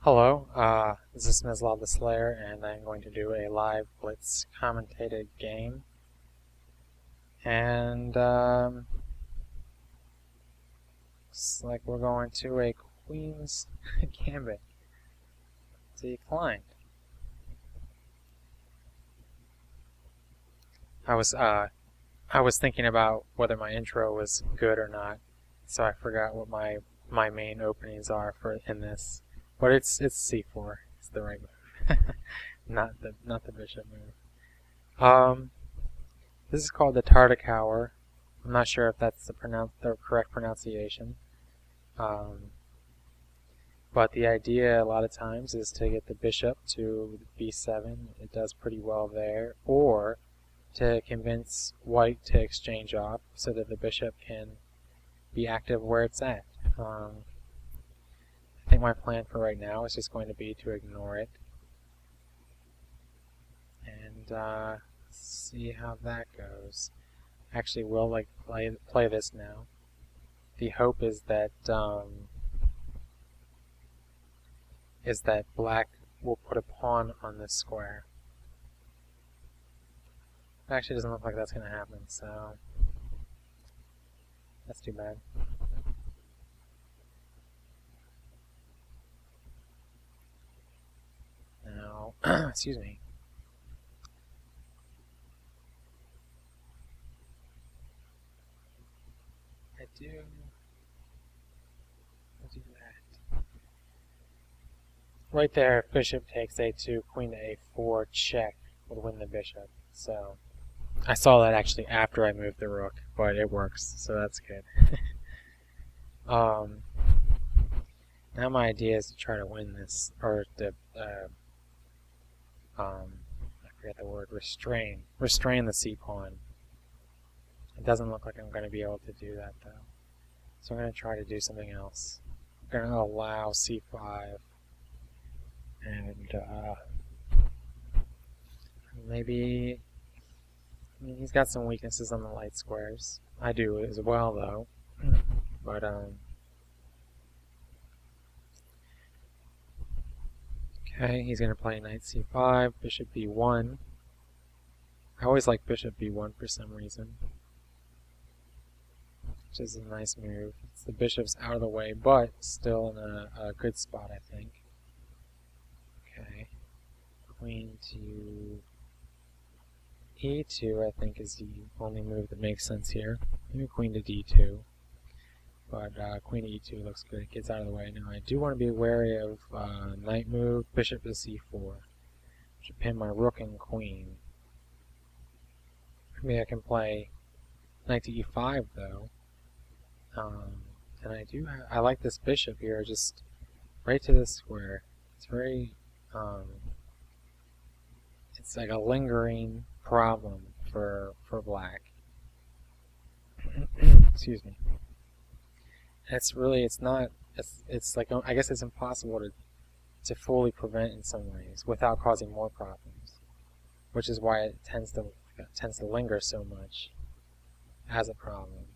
Hello, this is Smizlaw the Slayer, and I'm going to do a live Blitz commentated game. And, looks like we're going to a Queen's Gambit. Declined. I was thinking about whether my intro was good or not, so I forgot what my main openings are in this. But it's C4. It's the right move, not the bishop move. This is called the Tartakower. I'm not sure if that's the correct pronunciation. But the idea a lot of times is to get the bishop to b7. It does pretty well there. Or to convince white to exchange off so that the bishop can be active where it's at. I think my plan for right now is just going to be to ignore it. And see how that goes. Actually, we'll play this now. The hope is that black will put a pawn on this square. It actually doesn't look like that's going to happen, so that's too bad. Now, excuse me. I do that. Right there, if bishop takes a2, queen to a4, check would win the bishop. So I saw that actually after I moved the rook, but it works, so that's good. Now my idea is to try to win this, or to I forget the word, restrain the c-pawn. It doesn't look like I'm going to be able to do that though, so I'm going to try to do something else. I'm going to allow c5, and maybe, I mean, he's got some weaknesses on the light squares. I do as well though, but okay, he's going to play knight c5, bishop b1. I always like bishop b1 for some reason, which is a nice move. The bishop's out of the way, but still in a good spot, I think. Okay, queen to e2, I think, is the only move that makes sense here. Maybe queen to d2, but queen to e2 looks good. It gets out of the way. Now I do want to be wary of knight move, bishop to c4. Should pin my rook and queen. Maybe I can play knight to e5 though. And I like this bishop here, just right to this square. It's very, it's like a lingering problem for black. Excuse me. It's like, I guess it's impossible to fully prevent in some ways without causing more problems, which is why it tends to linger so much as a problem.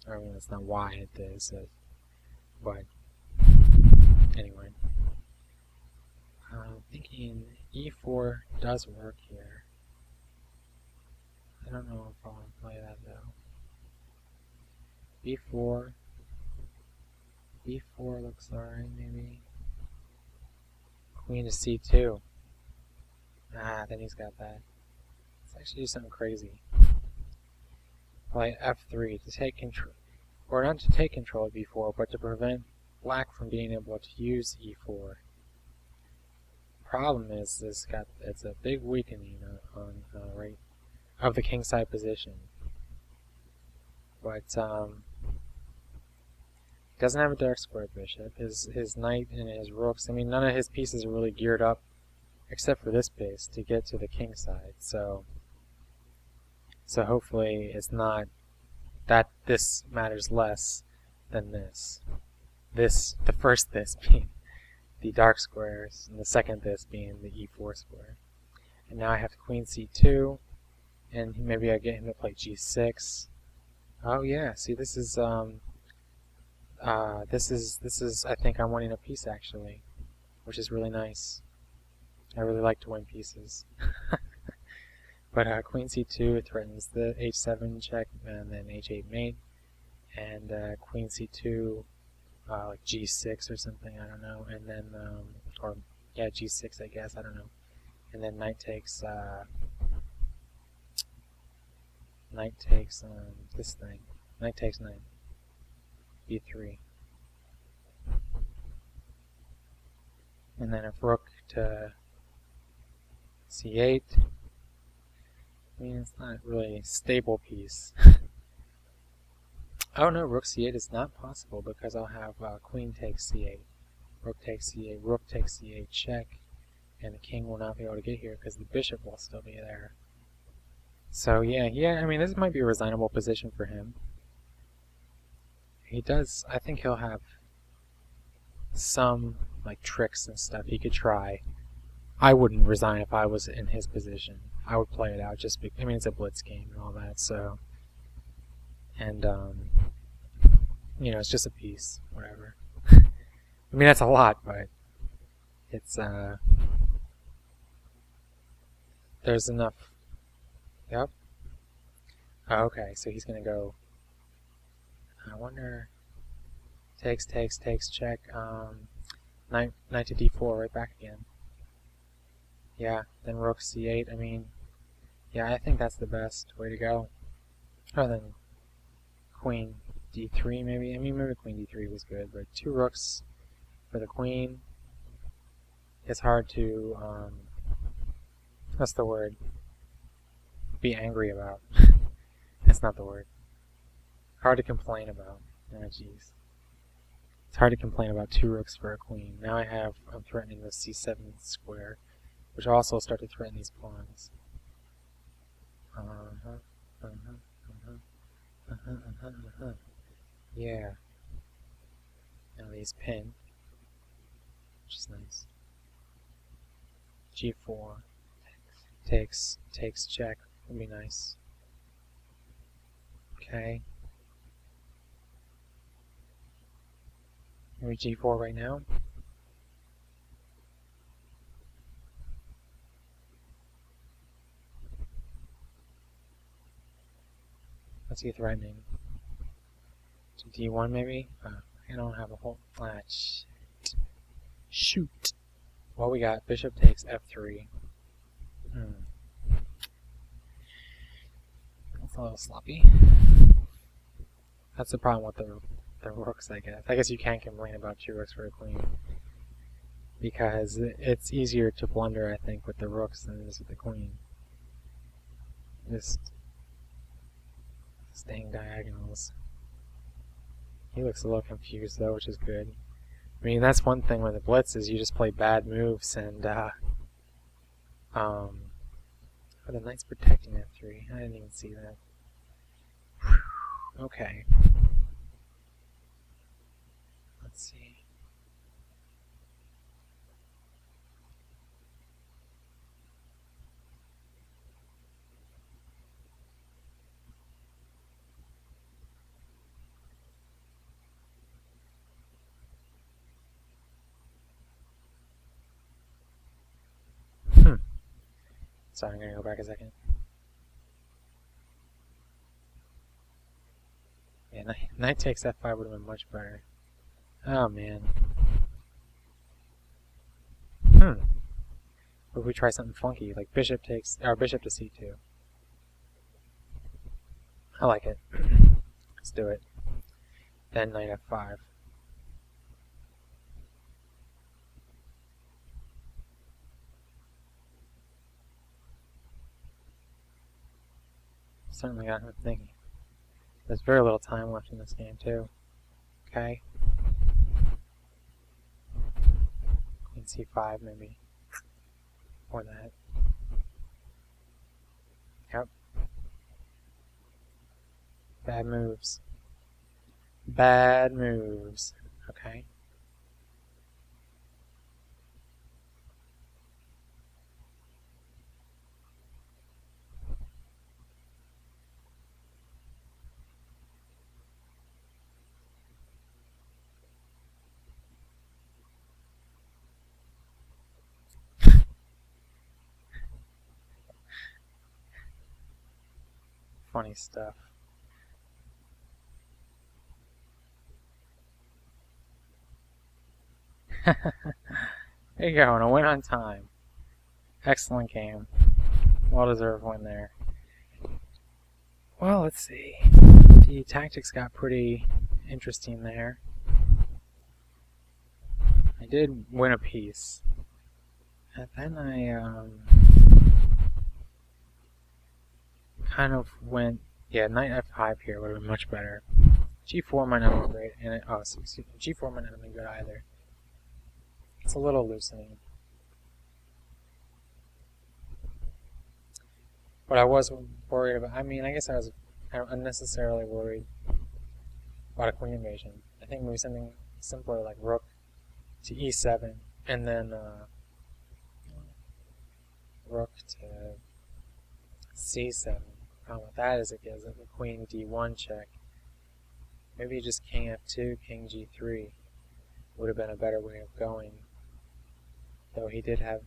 I mean, that's not why it is, but anyway. I'm thinking e4 does work here. I don't know if I want to play that though. b4 looks alright, maybe. Queen to c2. Then he's got that. Let's actually do something crazy. Play f3 to take control, or not to take control of b4, but to prevent black from being able to use e4. Problem is, it's a big weakening on right of the kingside position. But he doesn't have a dark square bishop. His knight and his rooks, I mean, none of his pieces are really geared up, except for this piece, to get to the king side. So hopefully it's not that this matters less than this. The first this being the dark squares, and the second this being the e4 square. And now I have queen c2, and maybe I get him to play g6. Oh yeah, see, this is This is I think I'm winning a piece actually, which is really nice. I really like to win pieces. But queen c2 threatens the h7 check and then h8 mate, and queen c2 like g6 or something, I don't know, and then or yeah, g6 I guess, I don't know, and then knight takes this thing, knight takes knight, b3, and then if rook to c8. I mean, it's not really a stable piece. Oh no, rook c8 is not possible because I'll have queen takes c8, rook takes c8, rook takes c8 check, and the king will not be able to get here because the bishop will still be there. So yeah, I mean, this might be a resignable position for him. He does, I think he'll have some like tricks and stuff he could try. I wouldn't resign if I was in his position. I would play it out just because, I mean, it's a blitz game and all that, so. And, you know, it's just a piece, whatever. I mean, that's a lot, but it's, there's enough. Yep. Oh, okay, so he's gonna go, I wonder, takes, check, knight to d4, right back again. Yeah, then rook c8, I mean, yeah, I think that's the best way to go. Rather than queen d3, maybe. I mean, maybe queen d3 was good, but two rooks for the queen. It's hard to, what's the word? Be angry about. That's not the word. Hard to complain about. Oh, jeez. It's hard to complain about two rooks for a queen. Now I'm threatening the c7 square, which will also start to threaten these pawns. Yeah. Now these pin, which is nice. g4 takes check, would be nice. Okay. Maybe g4 right now. What's he threatening? To d1 maybe? I don't have a whole... Shoot! Well, we got bishop takes f3. That's a little sloppy. That's the problem with the rooks, I guess. I guess you can't complain about two rooks for a queen. Because it's easier to blunder, I think, with the rooks than it is with the queen. Just staying diagonals. He looks a little confused, though, which is good. I mean, that's one thing with the Blitz is you just play bad moves, and, oh, the knight's protecting f3. I didn't even see that. Okay. Let's see. Sorry, I'm gonna go back a second. Yeah, knight takes f5 would have been much better. Oh man. What if we try something funky, like bishop to c2? I like it. Let's do it. Then knight f5. Certainly got him thinking. There's very little time left in this game, too. Okay. Queen c5, maybe. Or that. Yep. Bad moves. Bad moves. Okay. funny stuff. There you go, and a win on time. Excellent game. Well-deserved win there. Well, let's see. The tactics got pretty interesting there. I did win a piece. And then I kind of went... Yeah, knight f5 here would have been much better. g4 might not have been great. And g4 might not have been good either. It's a little loosening. But I was worried about... I mean, I guess I was unnecessarily worried about a queen invasion. I think maybe something simpler like rook to e7, and then rook to c7. Problem with that is it gives it the queen d1 check. Maybe just king f2, king g3 would have been a better way of going. Though he would have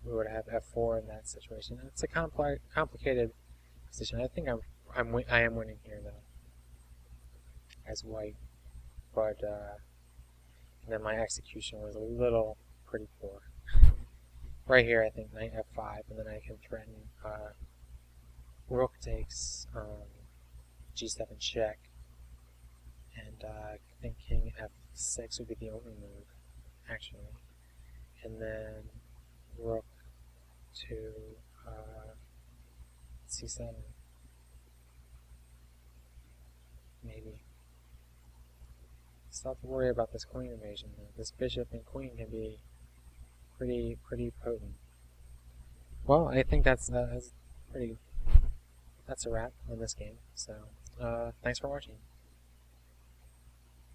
f4 in that situation. It's a complicated position. I think I am winning here though, as white. But then my execution was a little pretty poor. Right here, I think knight f5, and then I can threaten rook takes g7 check, and I think king f6 would be the only move, actually, and then rook to c7, maybe. Still have to worry about this queen invasion. This bishop and queen can be pretty potent. Well, I think that's a wrap on this game. So, thanks for watching.